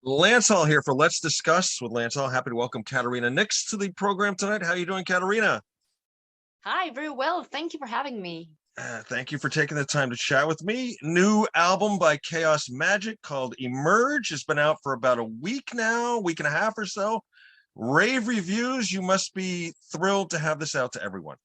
Lance Hall here for Let's Discuss with Lance Hall. Happy to welcome Caterina Nix to the program tonight. How are you doing, Caterina? Hi, very well. Thank you for having me. Thank you for taking the time to chat with me. New album by Chaos Magic called Emerge has been out for about a week now, week and a half or so. Rave reviews. You must be thrilled to have this out to everyone.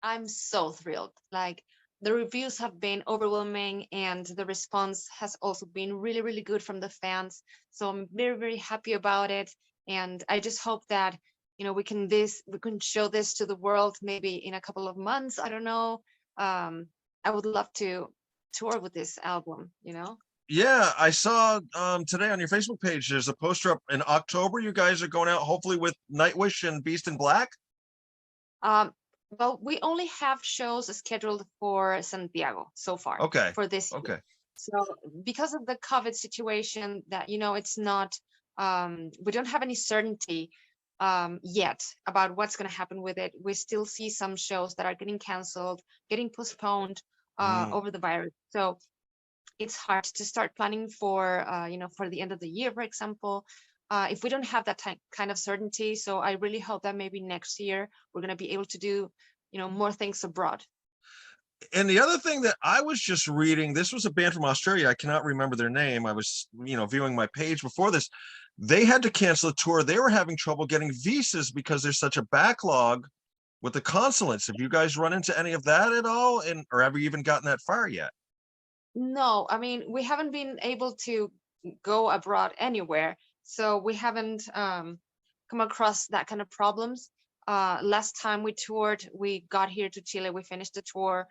I'm so thrilled. Like the reviews have been overwhelming and the response has also been really, really good from the fans. So I'm very, very happy about it. And I just hope that, we can show this to the world maybe in a couple of months. I don't know. I would love to tour with this album. Yeah, I saw today on your Facebook page, there's a poster up in October. You guys are going out hopefully with Nightwish and Beast in Black. Um, well, we only have shows scheduled for Santiago so far Okay. for this year. Okay. So because of the COVID situation that, it's not, we don't have any certainty yet about what's going to happen with it. We still see some shows that are getting canceled, getting postponed over the virus. So it's hard to start planning for the end of the year, for example, if we don't have that kind of certainty. So I really hope that maybe next year we're going to be able to do, more things abroad. And the other thing that I was just reading, this was a band from Australia. I cannot remember their name. I was, viewing my page before this. They had to cancel a tour. They were having trouble getting visas because there's such a backlog with the consulates. Have you guys run into any of that at all? Or have you even gotten that far yet? No, I mean, we haven't been able to go abroad anywhere. So we haven't come across that kind of problems. Last time we toured, we got here to Chile. We finished the tour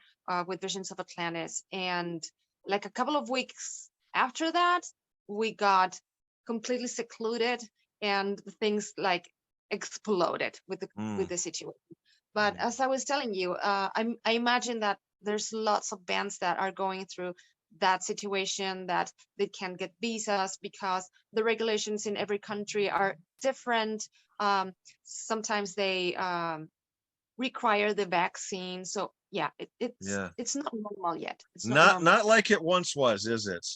with Visions of Atlantis. And like a couple of weeks after that, we got completely secluded and things like exploded with the situation. But as I was telling you, I imagine that there's lots of bands that are going through that situation, that they can't get visas because the regulations in every country are different. Sometimes they require the vaccine. So yeah, it's not normal yet. It's not like it once was, is it?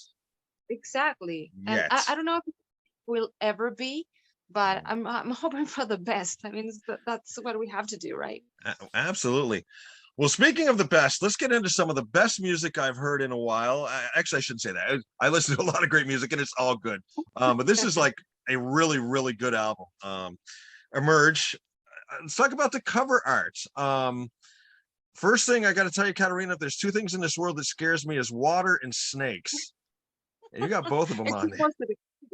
Exactly. Yet. And I don't know if it will ever be, but I'm hoping for the best. I mean, that's what we have to do, right? Absolutely. Well, speaking of the best, let's get into some of the best music I've heard in a while. Actually, I shouldn't say that. I listen to a lot of great music and it's all good. But this is like a really, really good album. Emerge. Let's talk about the cover art. First thing I got to tell you, Caterina, if there's two things in this world that scares me is water and snakes. And you got both of them on there.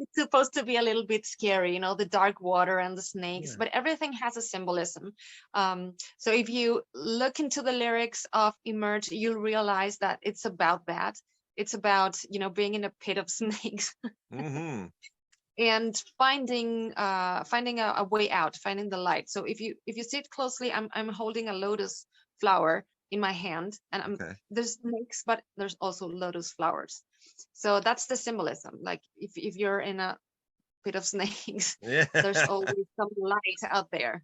It's supposed to be a little bit scary, the dark water and the snakes, but everything has a symbolism. So if you look into the lyrics of Emerge, you'll realize that it's about that. It's about, being in a pit of snakes and finding a way out, finding the light. So if you see it closely, I'm holding a lotus flower in my hand, and there's snakes, but there's also lotus flowers. So that's the symbolism. Like if you're in a pit of snakes, there's always some light out there.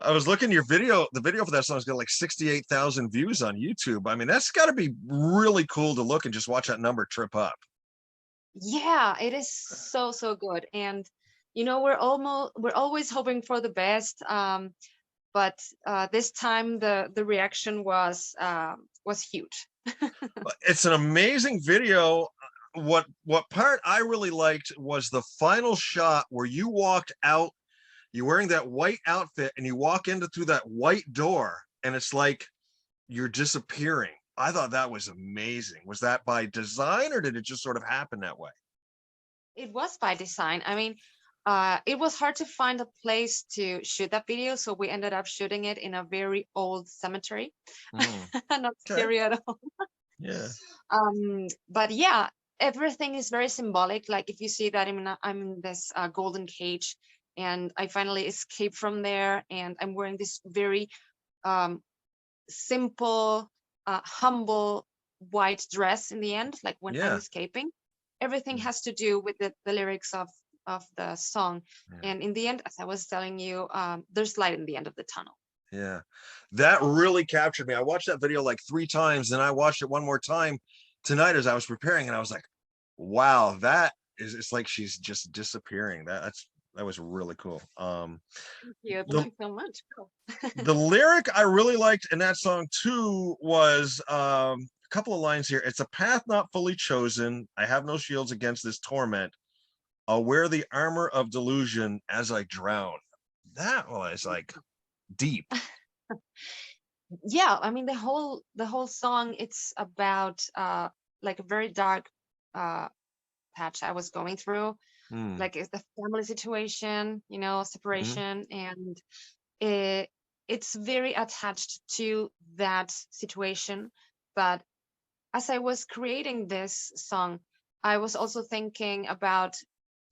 I was looking your video. The video for that song's got like 68,000 views on YouTube. I mean, that's got to be really cool to look and just watch that number trip up. Yeah, it is so good. And we're always hoping for the best. But this time the reaction was huge. It's an amazing video. What part I really liked was the final shot where you walked out, you're wearing that white outfit and you walk through that white door and it's like you're disappearing. I thought that was amazing. Was that by design or did it just sort of happen that way? It was by design. I mean, it was hard to find a place to shoot that video, so we ended up shooting it in a very old cemetery. Not scary at all. Yeah. But yeah, everything is very symbolic. Like if you see that I'm in this golden cage, and I finally escaped from there, and I'm wearing this very simple, humble white dress in the end, like when I'm escaping. Everything has to do with the lyrics of the song. And in the end, as I was telling you, there's light in the end of the tunnel. Yeah, that really captured me. I watched that video like 3 times, and I watched it one more time tonight as I was preparing, and I was like, wow, that is, it's like she's just disappearing. That was really cool. Yeah, thank The you so much. Cool. the lyric I really liked in that song too was a couple of lines here. It's a path not fully chosen. I have no shields against this torment. I'll wear the armor of delusion as I drown. That was like deep. Yeah, I mean the whole song, it's about like a very dark uh patch I was going through. Hmm. Like it's the family situation, Mhm. separation, and it, it's very attached to that situation. But as I was creating this song, I was also thinking about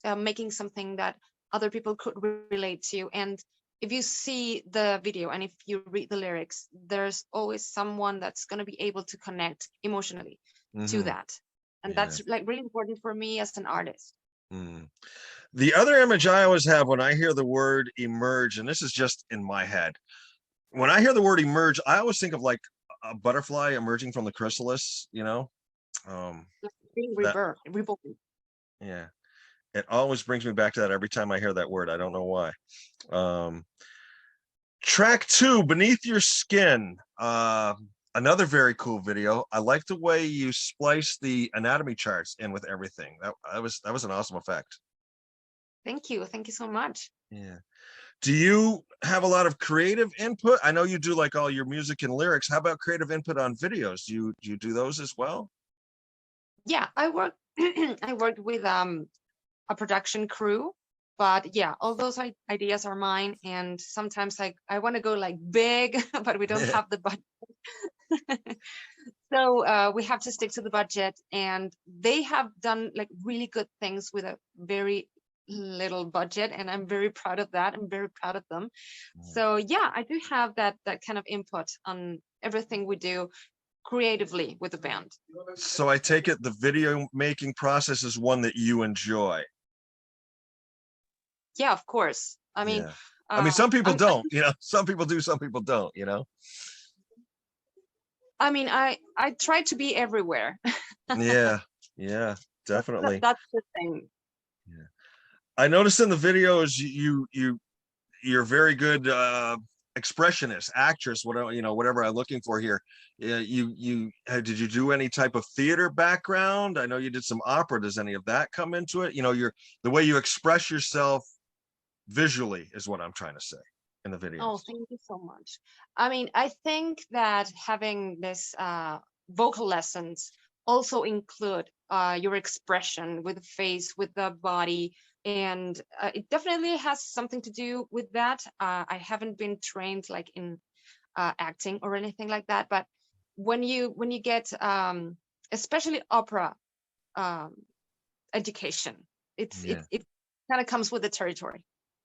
making something that other people could relate to. And if you see the video and if you read the lyrics, there's always someone that's going to be able to connect emotionally to Mhm. that. And Yeah. that's like really important for me as an artist. Mm. The other image I always have when I hear the word emerge, and this is just in my head, when I hear the word emerge, I always think of like a butterfly emerging from the chrysalis, Like being that, reborn. yeah, it always brings me back to that every time I hear that word. I don't know why. Um, Track two, Beneath Your Skin. Another very cool video. I like the way you splice the anatomy charts in with everything. That was an awesome effect. Thank you so much. Yeah. Do you have a lot of creative input? I know you do like all your music and lyrics. How about creative input on videos? Do you do those as well? Yeah, I work I worked with a production crew, but yeah, all those ideas are mine. And sometimes I want to go like big, but we don't Yeah. have the budget. So we have to stick to the budget, and they have done like really good things with a very little budget, and I'm very proud of that. I'm very proud of them. So yeah, I do have that kind of input on everything we do creatively with the band. So I take it the video making process is one that you enjoy. Yeah, of course. I mean, Yeah. I uh, mean, some people I'm, don't, some people do, some people don't. I mean, I try to be everywhere. Yeah. Yeah, That, definitely. that's the thing. Yeah. I noticed in the videos you're very good expressionist, actress, whatever, whatever I'm looking for here. Yeah, did you do any type of theater background? I know you did some opera. Does any of that come into it? The way you express yourself visually is what I'm trying to say in the Oh, videos. thank you so much. I mean, I think that having this vocal lessons also include your expression with the face, with the body, and it definitely has something to do with that. I haven't been trained like in acting or anything like that, but when you get especially opera um, education, Yeah. it kind of comes with the territory.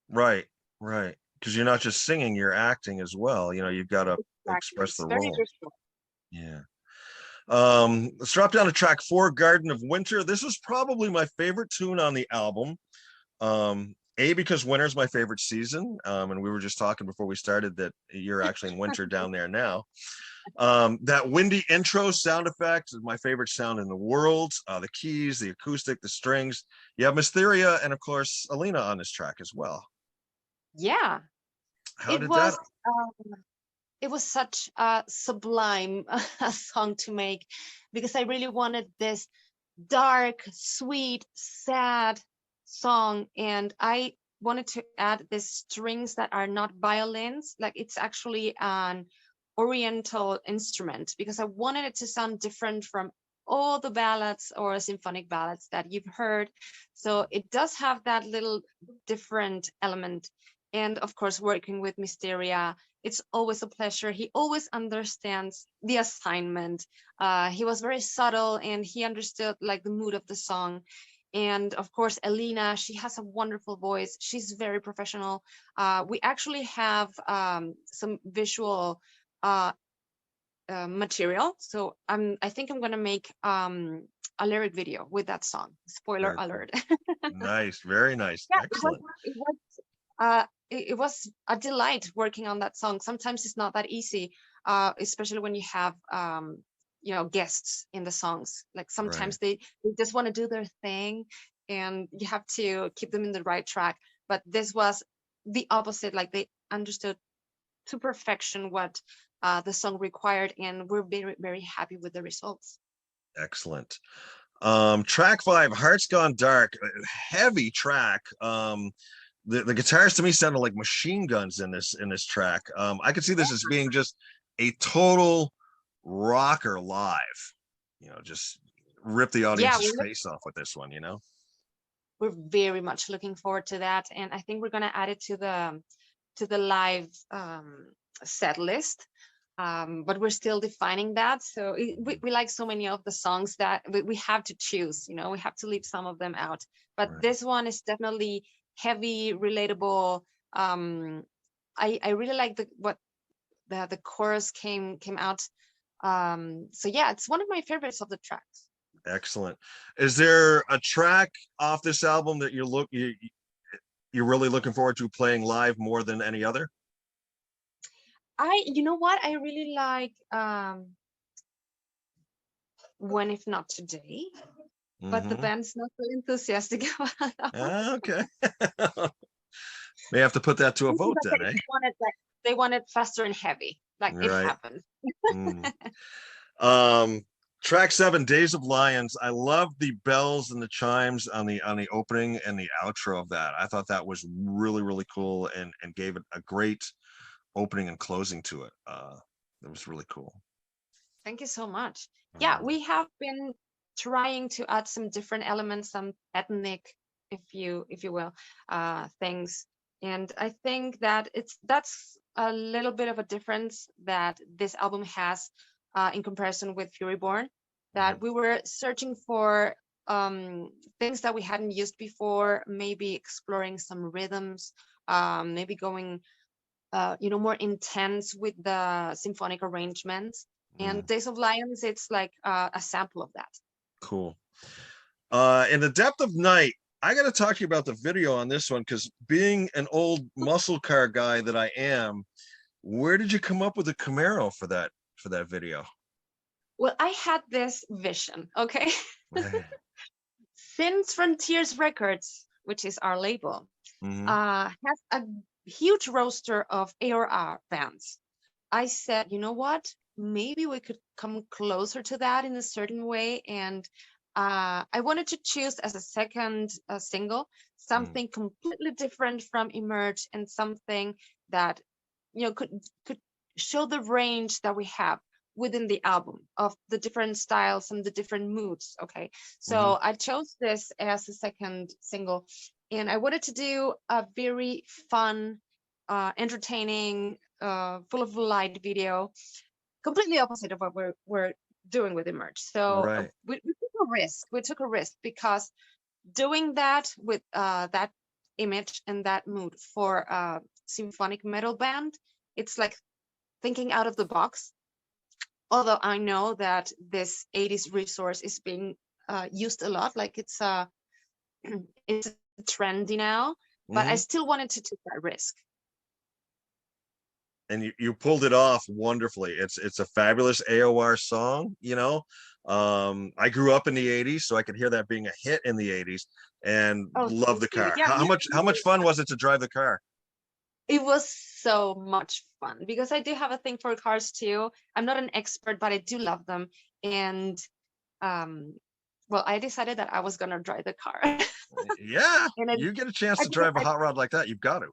Right, right. Because you're not just singing, you're acting as well. You've got to Exactly. express It's the very role. visual. Yeah. Let's drop down to track four, Garden of Winter. This was probably my favorite tune on the album. Because winter's my favorite season. And we were just talking before we started that you're actually in winter down there now. That windy intro sound effect is my favorite sound in the world. The keys, the acoustic, the strings. You have Mysteria and of course Alina on this track as well. Yeah, How it did was. that? It was such a sublime song to make, because I really wanted this dark, sweet, sad song, and I wanted to add these strings that are not violins. Like it's actually an oriental instrument, because I wanted it to sound different from all the ballads or symphonic ballads that you've heard. So it does have that little different element. And of course, working with Mysteria, it's always a pleasure. He always understands the assignment. He was very subtle, and he understood like the mood of the song. And of course, Alina, she has a wonderful voice. She's very professional. We actually have some visual uh, material. So I think I'm gonna make a lyric video with that song. Spoiler Very cool. alert. Nice, very nice, Yeah, excellent. it was a delight working on that song. Sometimes it's not that easy, especially when you have guests in the songs. Like Right. sometimes they just want to do their thing, and you have to keep them in the right track. But this was the opposite. Like they understood to perfection what the song required, and we're very, very happy with the results. Excellent. Track 5, Hearts Gone Dark, heavy track. The guitars to me sounded like machine guns in this track. I could see this as being just a total rocker live, just rip the Yeah, audience's face off with this one, we're very much looking forward to that, and I think we're gonna add it to the live set list. But we're still defining that. So we like so many of the songs that we have to choose, we have to leave some of them out. But Right. this one is definitely heavy, relatable. I really like what the chorus came out. So yeah, it's one of my favorites of the tracks. Excellent. Is there a track off this album that you're really looking forward to playing live more than any other? You know what? I really like When If Not Today, but the band's not so enthusiastic about that one. Okay. May have to put that to a vote then, eh? They want it faster and heavy, like it Right. happened. Track 7, Days of Lions. I love the bells and the chimes on the opening and the outro of that. I thought that was really, really cool and gave it a great opening and closing to it. It was really cool. Thank you so much. Yeah, we have been trying to add some different elements, some ethnic, if you will, things. And I think that that's a little bit of a difference that this album has in comparison with Fury Born, that we were searching for things that we hadn't used before, maybe exploring some rhythms, maybe going more intense with the symphonic arrangements. And Days of Lions, it's like a sample of that. Cool. In the Depth of Night, I got to talk to you about the video on this one, because being an old muscle car guy that I am, where did you come up with the Camaro for that video? Well, I had this vision, okay? Since Frontiers Records, which is our label, has a huge roster of ARR bands, I said, you know what? Maybe we could come closer to that in a certain way. And I wanted to choose as a second single something completely different from Emerge, and something that could show the range that we have within the album of the different styles and the different moods. Okay, so I chose this as a second single, and I wanted to do a very fun, entertaining, full of light video, completely opposite of what we're doing with Emerge. So we took a risk. We took a risk because doing that with that image and that mood for a symphonic metal band, it's like thinking out of the box. Although I know that this 80s resource is being used a lot, like it's trendy now, but I still wanted to take that risk. And you pulled it off wonderfully. It's a fabulous AOR song, I grew up in the 80s, so I could hear that being a hit in the 80s, and love the car. Yeah, how much fun was it to drive the car? It was so much fun, because I do have a thing for cars too. I'm not an expert, but I do love them. And well, I decided that I was gonna drive the car. Yeah, you get a chance to drive a hot rod like that, you've got to.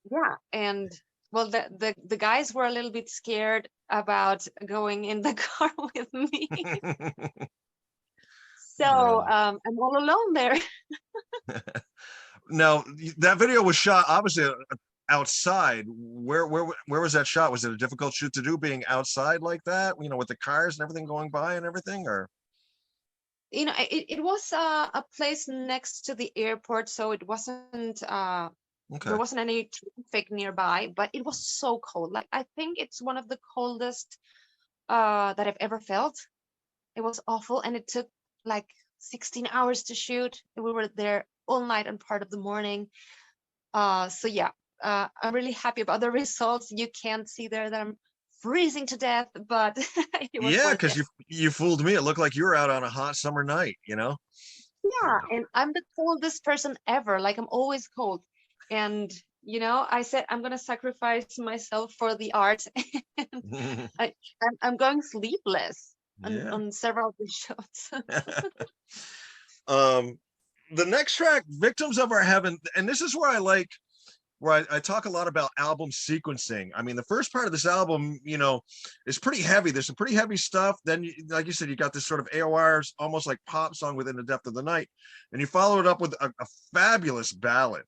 Yeah, and well, the guys were a little bit scared about going in the car with me. So I'm all alone there. Now, that video was shot obviously outside. Where was that shot? Was it a difficult shoot to do, being outside like that, with the cars and everything going by and everything? Or it was a place next to the airport, so it wasn't there wasn't any traffic nearby, but it was so cold. Like, I think it's one of the coldest that I've ever felt. It was awful, and it took like 16 hours to shoot. We were there all night and part of the morning. So yeah, I'm really happy about the results. You can't see there that I'm freezing to death, but it was because you fooled me. It looked like you were out on a hot summer night. Yeah, and I'm the coldest person ever. Like I'm always cold. And I said I'm gonna sacrifice myself for the art. And I'm going sleepless on Yeah. on several shows. um the next track, Victims of Our Heaven, and this is where I like, where I talk a lot about album sequencing. I mean, the first part of this album, is pretty heavy. There's some pretty heavy stuff. Then, like you said, you got this sort of AOR's almost like pop song within the depth of the night, and you follow it up with a fabulous ballad.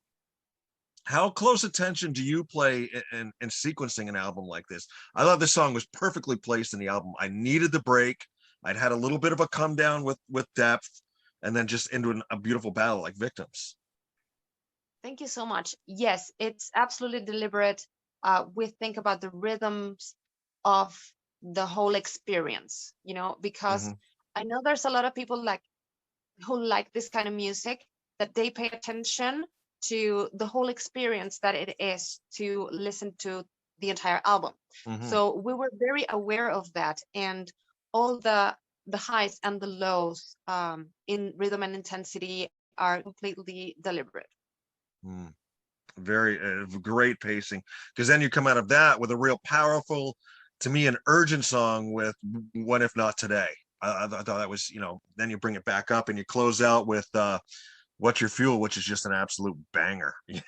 How close attention do you play in sequencing an album like this? I thought this song was perfectly placed in the album. I needed the break. I'd had a little bit of a come down with depth, and then just into a beautiful ballad like Victims. Thank you so much. Yes, it's absolutely deliberate. We think about the rhythms of the whole experience, because Mm-hmm. I know there's a lot of people who like this kind of music, that they pay attention to the whole experience that it is to listen to the entire album. Mm-hmm. So we were very aware of that, and all the highs and the lows in rhythm and intensity are completely deliberate. Mm. Very great pacing, because then you come out of that with a real powerful, to me, an urgent song with What If Not Today. I thought that was, then you bring it back up and you close out with What's Your Fuel, which is just an absolute banger. Yeah,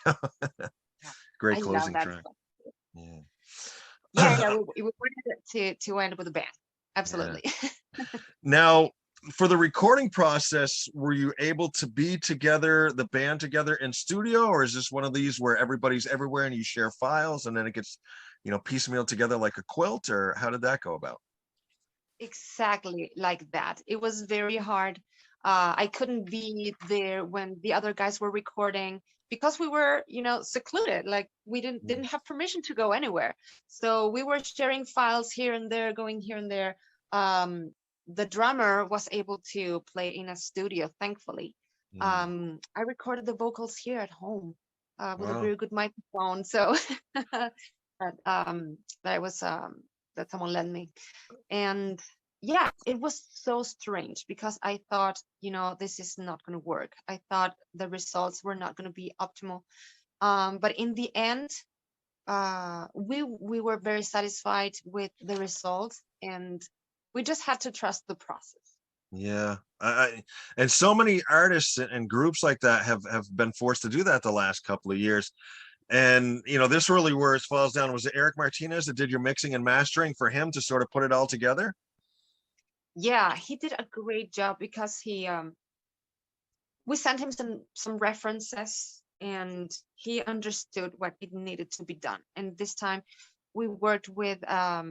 Great I love closing that track. song. Yeah, Yeah. we wanted it to end with a bang. Yeah. Absolutely. Now, for the recording process, were you able to be together, the band together in studio, or is this one of these where everybody's everywhere and you share files and then it gets, piecemeal together like a quilt, or how did that go about? Exactly like that. It was very hard. I couldn't be there when the other guys were recording because we were, secluded. Like we didn't have permission to go anywhere. So we were sharing files here and there, going here and there. The drummer was able to play in a studio, thankfully. Mm. I recorded the vocals here at home with a Wow. very good microphone. So that that was that someone lent me. And yeah, it was so strange because I thought, this is not going to work. I thought the results were not going to be optimal. But in the end, we were very satisfied with the results, and we just had to trust the process. Yeah. And so many artists and groups like that have been forced to do that the last couple of years. And this really where it falls down. Was it Eric Martinez that did your mixing and mastering for him to sort of put it all together? Yeah, he did a great job because we sent him some references, and he understood what it needed to be done. And this time we worked with a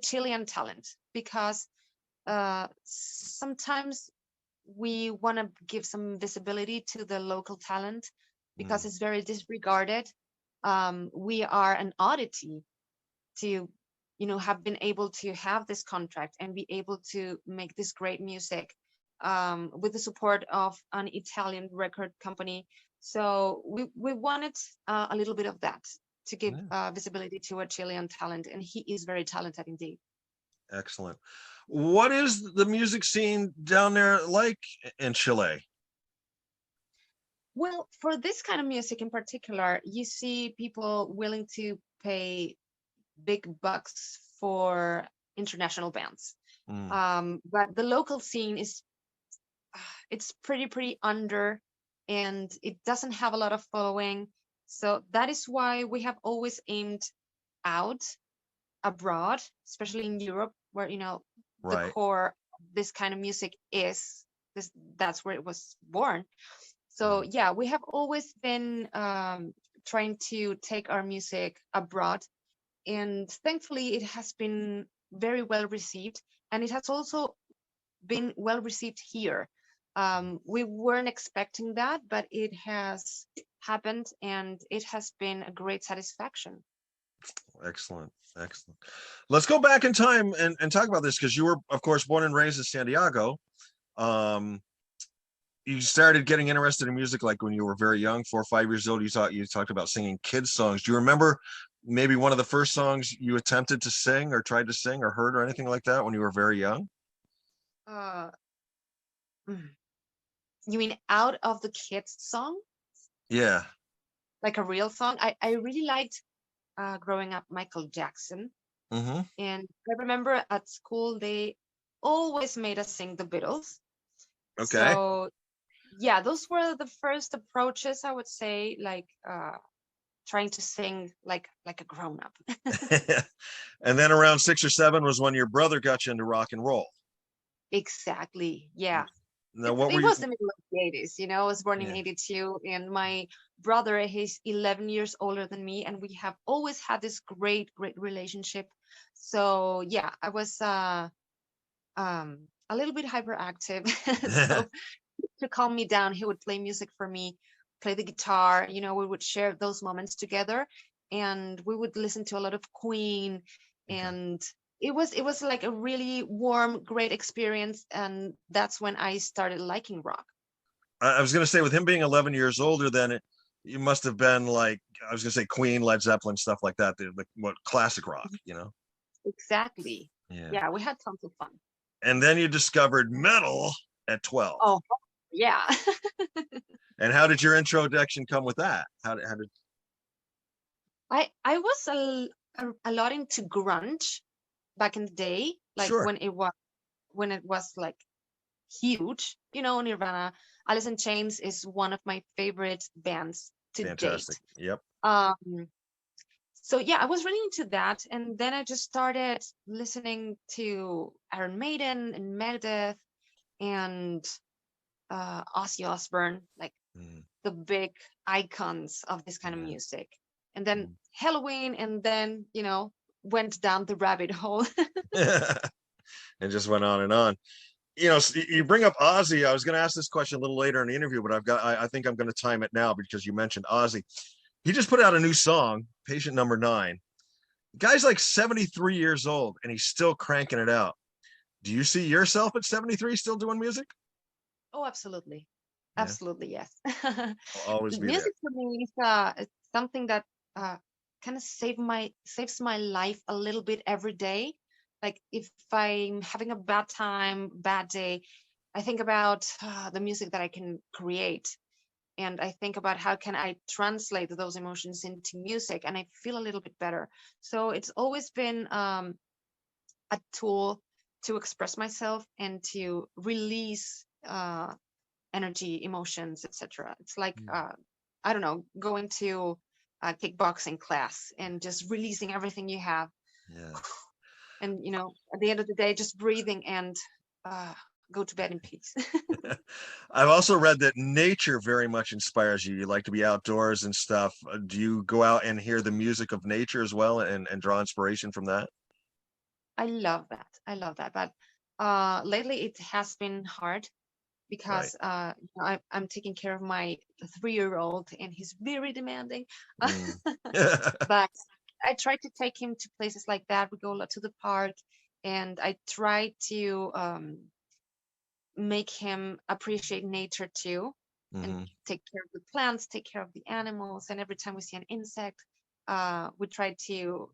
Chilean talent, because sometimes we want to give some visibility to the local talent because Mm. it's very disregarded. We are an oddity to have been able to have this contract and be able to make this great music with the support of an Italian record company. So we wanted a little bit of that to give Yeah. visibility to a Chilean talent, and he is very talented indeed. Excellent. What is the music scene down there like in Chile? Well, for this kind of music in particular, you see people willing to pay big bucks for international bands. Mm. But the local scene is it's pretty under, and it doesn't have a lot of following. So that is why we have always aimed out abroad, especially in Europe, where the Right. core of this kind of music is this. That's where it was born. So Mm. yeah, we have always been trying to take our music abroad, and thankfully it has been very well received, and it has also been well received here. We weren't expecting that, but it has happened, and it has been a great satisfaction. Excellent. Excellent. Let's go back in time and talk about this, because you were, of course, born and raised in Santiago. Um, you started getting interested in music like when you were very young, 4 or 5 years old. You talked about singing kids songs. Do you remember maybe one of the first songs you attempted to sing or tried to sing or heard or anything like that when you were very young? Uh, mm. You mean out of the kids song, Yeah. like a real song? I really liked growing up Michael Jackson. Hmm. And I remember at school they always made us sing the Beatles. Okay. So yeah, those were the first approaches, I would say, like trying to sing like a grown up. And then around 6 or 7 was when your brother got you into rock and roll. Exactly. Yeah. Now, what were It you? was the middle of the 80s, you know. I was born in Yeah. 82, and my brother, he's 11 years older than me, and we have always had this great relationship. So yeah, I was a little bit hyperactive. So to calm me down, he would play music for me, play the guitar. You know, we would share those moments together, and we would listen to a lot of Queen, Okay. and it was like a really warm, great experience, and that's when I started liking rock. I was going to say, with him being 11 years older than it, you must have been like, I was going to say Queen, Led Zeppelin, stuff like that. The what classic rock, Mhm. you know? Exactly. Yeah. Yeah, we had tons of fun. And then you discovered metal at 12. Oh, yeah. And how did your introduction come with that? How did? I was a lot into grunge back in the day, like Sure. when it was like huge. You know, Nirvana, Alice in Chains is one of my favorite bands to Fantastic. date. Yep. Um, so yeah, I was really into that, and then I just started listening to Iron Maiden and Megadeth and Ozzy Osbourne, like Mm. the big icons of this kind of Yeah. music. And then Mm. Halloween, and then, went down the rabbit hole. And just went on and on. You bring up Ozzy. I was going to ask this question a little later in the interview, but I think I'm going to time it now because you mentioned Ozzy. He just put out a new song, Patient Number 9. The guy's like 73 years old and he's still cranking it out. Do you see yourself at 73 still doing music? Oh, absolutely. Yeah, Absolutely, yes. I'll always be there. Music for me is it's something that uh, kind of saves my life a little bit every day. Like if I'm having a bad time, bad day, I think about the music that I can create, and I think about how can I translate those emotions into music, and I feel a little bit better. So it's always been a tool to express myself and to release energy, emotions, etc. It's like I don't know, going to a kickboxing class and just releasing everything you have, Yeah. and at the end of the day, just breathing and uh, go to bed in peace. I've also read that nature very much inspires you. You like to be outdoors and stuff. Do you go out and hear the music of nature as well and draw inspiration from that? I love that. I love that. But lately, it has been hard Right. because I'm taking care of my 3-year-old, and he's very demanding. Mm. But I try to take him to places like that. We go a lot to the park, and I try to make him appreciate nature too, and Hmm. take care of the plants, take care of the animals. And every time we see an insect, we try to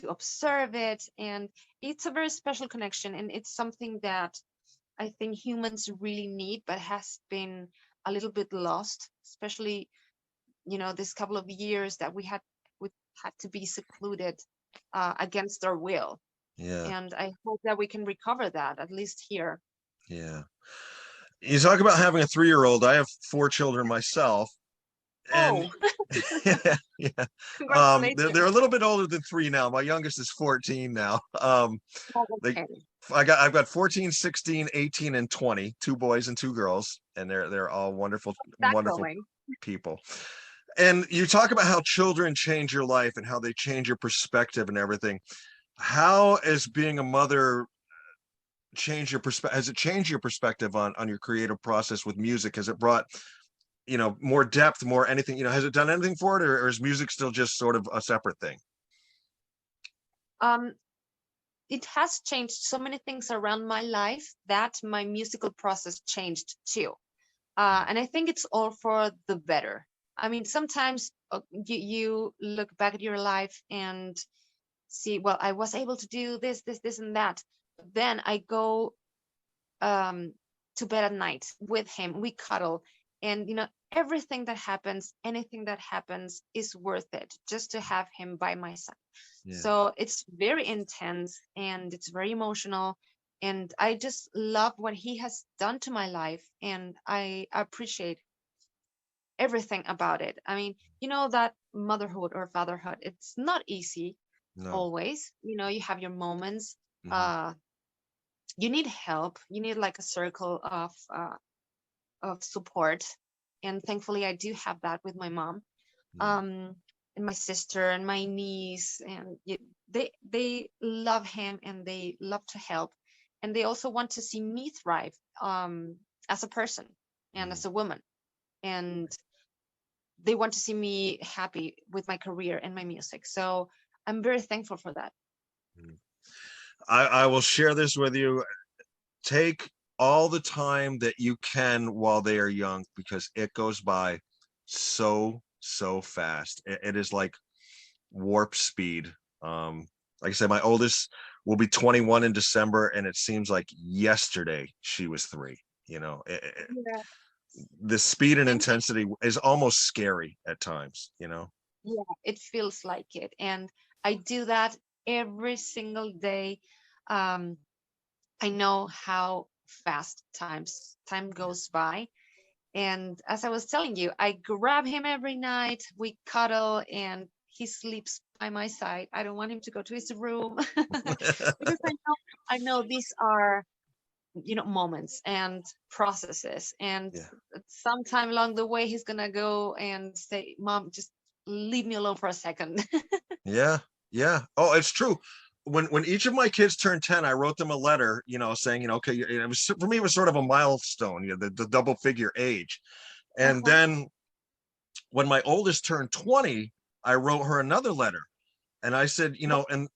observe it, and it's a very special connection, and it's something that I think humans really need, but has been a little bit lost, especially this couple of years that we had to be secluded against our will. Yeah. And I hope that we can recover that, at least here. Yeah. You talk about having a 3-year-old. I have 4 children myself, and Oh, yeah, they're a congratulations. little bit older than 3 now. My youngest is 14 now. Oh, They, okay. I've got 14, 16, 18, and 20, 2 boys and 2 girls, and they're all wonderful, That wonderful going. people. And you talk about how children change your life and how they change your perspective and everything. How is being a mother change your perspective? Has it changed your perspective on your creative process with music? Has it brought more depth, more anything? Has it done anything for it, or is music still just sort of a separate thing? Um, it has changed so many things around my life that my musical process changed too. And I think it's all for the better. I mean, sometimes you look back at your life and see, well, I was able to do this, and that. But then I go to bed at night with him. We cuddle, and everything that happens, anything that happens is worth it just to have him by my side. Yeah. So it's very intense and it's very emotional, and I just love what he has done to my life, and I appreciate everything about it. I mean, that motherhood or fatherhood, it's not easy No. always. You have your moments. Hmm. uh you need help, you need like a circle of support, and thankfully I do have that with my mom, Yeah. um and my sister and my niece, and they love him and they love to help, and they also want to see me thrive, as a person and Mm. as a woman, and they want to see me happy with my career and my music. So I'm very thankful for that. Mm. I will share this with you. Take all the time that you can while they are young, because it goes by so fast. It is like warp speed. Like I said, my oldest will be 21 in December, and it seems like yesterday she was 3. Yeah. The speed and And intensity is almost scary at times. yeah, it feels like it. And I do that every single day. Um, I know how fast time goes by. And as I was telling you, I grab him every night, we cuddle, and he sleeps by my side. I don't want him to go to his room because I know these are, moments and processes. And Yeah. sometime along the way, he's gonna go and say, "Mom, just leave me alone for a second." Yeah, yeah. Oh, it's true. When each of my kids turned 10, I wrote them a letter, saying, okay, it was, for me, it was sort of a milestone, the double figure age. And Uh-huh. then when my oldest turned 20, I wrote her another letter. And I said, That's and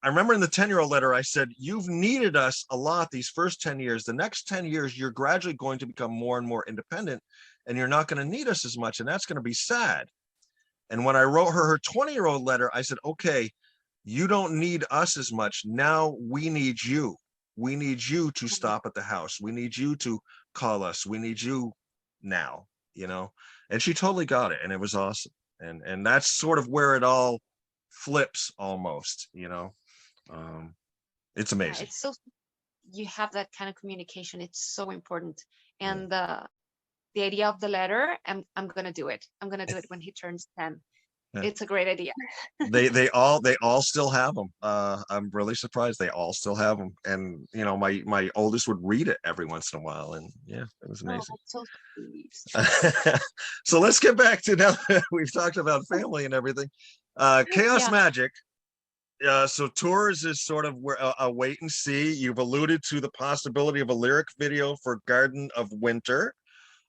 I remember in the 10-year-old letter, I said, you've needed us a lot these first 10 years. The next 10 years, you're gradually going to become more and more independent, and you're not going to need us as much. And that's going to be sad. And when I wrote her 20-year-old letter, I said, okay, you don't need us as much. Now we need you. We need you to stop at the house. We need you to call us. We need you now. And she totally got it. And it was awesome. And that's sort of where it all flips almost. Um, it's Yeah, amazing. it's so you have that kind of communication. It's so important. Yeah. And the idea of the letter, I'm gonna do it. I'm gonna do it when he turns 10. Yeah. It's a great idea. They all still have them. I'm really surprised they all still have them. And my oldest would read it every once in a while, and yeah, it was Oh, amazing. that's so sweet. So let's get back to, now that we've talked about family and everything. Chaos Yeah, Magic. So tours is sort of where a wait and see. You've alluded to the possibility of a lyric video for Garden of Winter.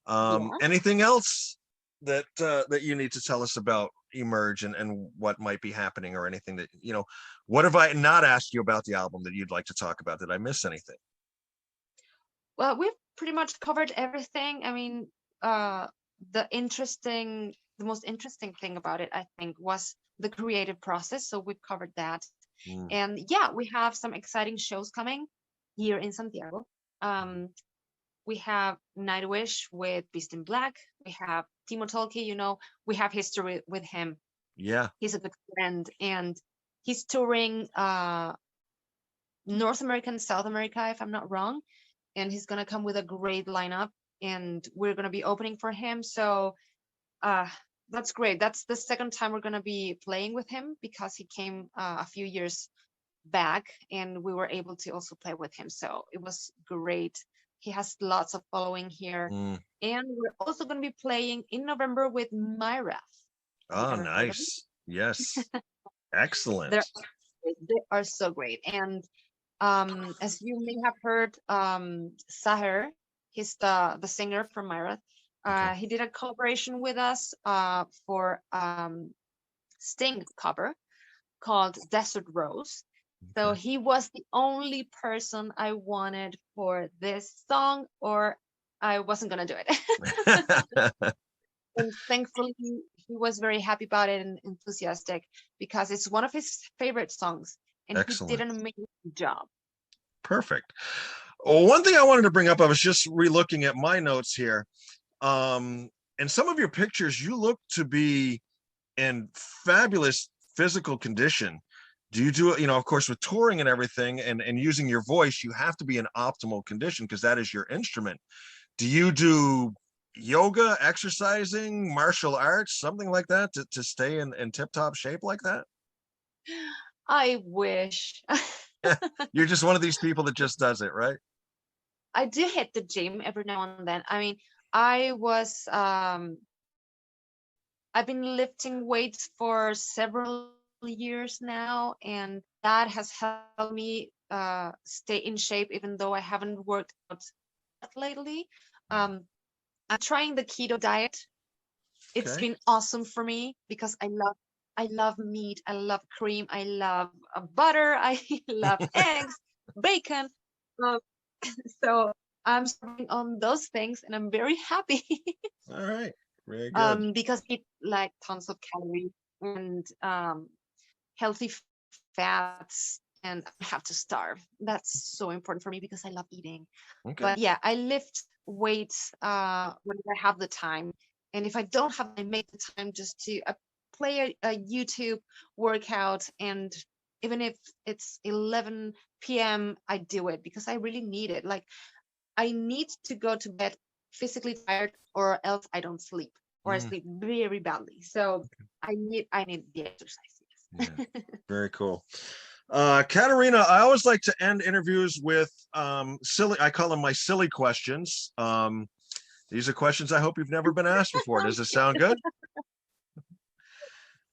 yeah. Anything else that you need to tell us about Emerge, and what might be happening, or anything what have I not asked you about the album that you'd like to talk about? Did I miss anything? Well, we've pretty much covered everything. I mean, uh, the most interesting thing about it, I think, was the creative process. So we've covered that. Mm. And yeah, we have some exciting shows coming here in Santiago. Um, we have Nightwish with Beast in Black. We have Timo Tolkki, we have history with him. Yeah. He's a good friend, and he's touring North America and South America, if I'm not wrong. And he's gonna come with a great lineup, and we're gonna be opening for him. So uh, that's great. That's the second time we're gonna be playing with him, because he came a few years back, and we were able to also play with him. So it was great. He has lots of following here. Mm. And we're also going to be playing in November with Myra. Have you Oh, ever heard of them? nice. Yes. They're Excellent. they are so great. And as you may have heard, Saher, he's the singer from Myra. Okay. He did a collaboration with us for Sting cover called Desert Rose. So Okay. he was the only person I wanted for this song, or I wasn't gonna do it. And thankfully, he was very happy about it and enthusiastic, because it's one of his favorite songs, and he did Excellent. an amazing job. Perfect. Well, one thing I wanted to bring up, I was just re-looking at my notes here. In some of your pictures, you look to be in fabulous physical condition. Do you do it, of course, with touring and everything and using your voice, you have to be in optimal condition because that is your instrument. Do you do yoga, exercising, martial arts, something like that to stay in tip-top shape like that? I wish. You're just one of these people that just does it, right? I do hit the gym every now and then. I mean, I was I've been lifting weights for several years now, and that has helped me stay in shape even though I haven't worked out lately. I'm trying the keto diet. It's Okay. been awesome for me because I love meat, I love cream, I love butter, I love eggs, bacon. Um, so I'm starting on those things and I'm very happy. All right. Very good. Because it like tons of calories and healthy fats, and I have to starve. That's so important for me because I love eating. Okay. But yeah, I lift weights whenever I have the time, and if I don't have, I make the time just to play a YouTube workout, and even if it's 11 p.m., I do it because I really need it. Like I need to go to bed physically tired, or else I don't sleep, or I Mm, sleep very badly. So I need the exercise. yeah. Yes. Very cool. Caterina, I always like to end interviews with silly, I call them my silly questions. These are questions I hope you've never been asked before. Does it sound good?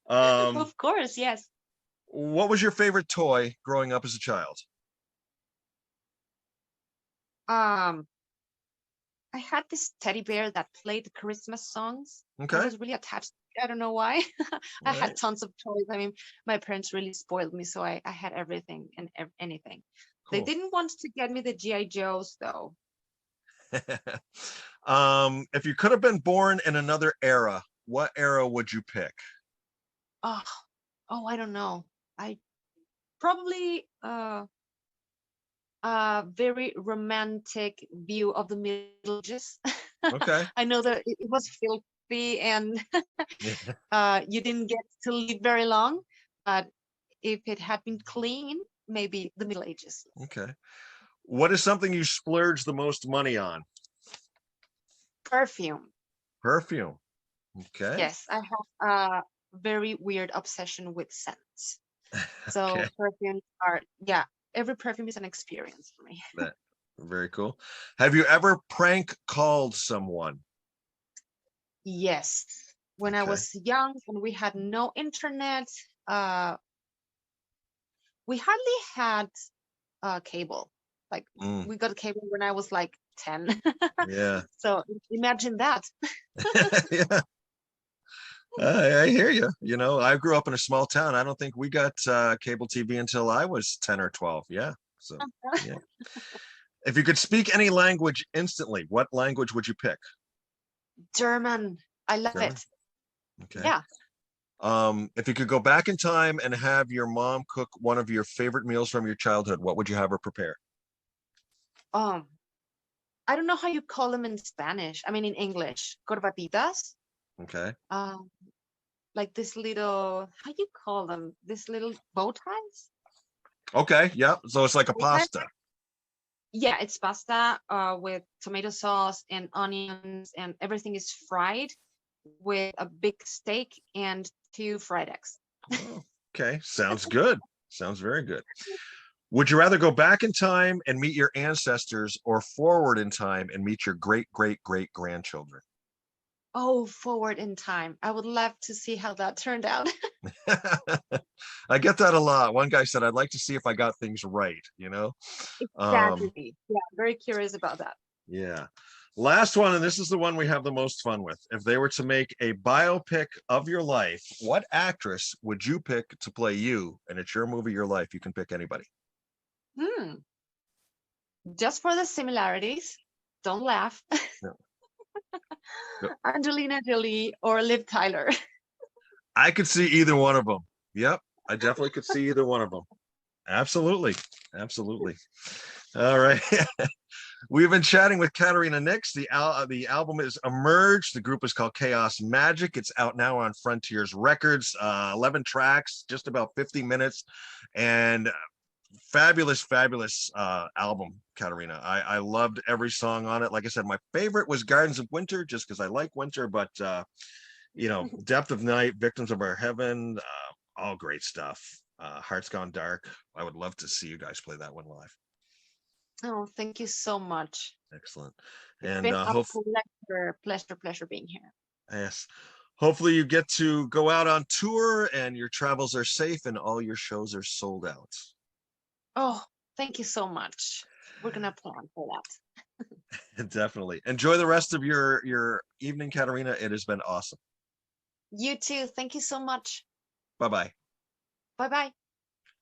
Um, Of course, yes. what was your favorite toy growing up as a child? Um, I had this teddy bear that played Christmas songs. I Okay. was really attached. I don't know why. All I had right. tons of toys. I mean, my parents really spoiled me, so I had everything and anything. They Cool. didn't want to get me the GI Joes though. If you could have been born in another era, what era would you pick? Oh, oh, I don't know. I probably a very romantic view of the Middle Ages. Okay. I know that it was filthy and Yeah. you didn't get to live very long, but if it had been clean, maybe the Middle Ages. Okay. What is something you splurge the most money on? Perfume. Perfume. Okay. Yes, I have a very weird obsession with scents. So Okay. perfumes are, yeah, every perfume is an experience for me. That very cool. Have you ever prank called someone? Yes. When I Okay. was young and we had no internet, uh, we hardly had cable. Like Mm, we got cable when I was like 10. yeah. So imagine that. Yeah. I hear you. I grew up in a small town. I don't think we got cable TV until I was 10 or 12. Yeah. So, yeah. If you could speak any language instantly, what language would you pick? German. I love German. it. Okay. Yeah. If you could go back in time and have your mom cook one of your favorite meals from your childhood, what would you have her prepare? Um, I don't know how you call them in Spanish. I mean in English. Corbatitas. Okay. Um, like this little, how you call them? This little bow ties? Okay. Yeah. So it's like a Bow ties? pasta. Yeah, it's pasta with tomato sauce and onions, and everything is fried with a big steak and two fried eggs. Oh, okay. Sounds good. Sounds very good. Would you rather go back in time and meet your ancestors or forward in time and meet your great great great grandchildren? Oh, forward in time. I would love to see how that turned out. I get that a lot. One guy said, I'd like to see if I got things right. Um, Exactly. Yeah, I'm very curious about that. yeah. Last one, and this is the one we have the most fun with. If they were to make a biopic of your life, what actress would you pick to play you? And it's your movie, your life. You can pick anybody. Hmm. Just for the similarities, don't laugh. Yeah. Yep. Angelina Jolie or Liv Tyler. I could see either one of them. Yep. I definitely could see either one of them. Absolutely. Absolutely. All right. We've been chatting with Caterina Nix. The album is Emerge. The group is called Chaos Magic. It's out now on Frontiers Records. 11 tracks, just about 50 minutes, and fabulous, fabulous album, Caterina. I loved every song on it. Like I said, my favorite was Gardens of Winter, just because I like winter. But Depth of Night, Victims of Our Heaven, all great stuff. Heart's Gone Dark. I would love to see you guys play that one live. Oh, thank you so much. Excellent. It's And been a hope pleasure being here. yes, hopefully you get to go out on tour and your travels are safe and all your shows are sold out. Oh, thank you so much. We're gonna plan for that. Definitely. Enjoy the rest of your evening, Caterina. It has been awesome. You too. Thank you so much. Bye-bye. Bye bye.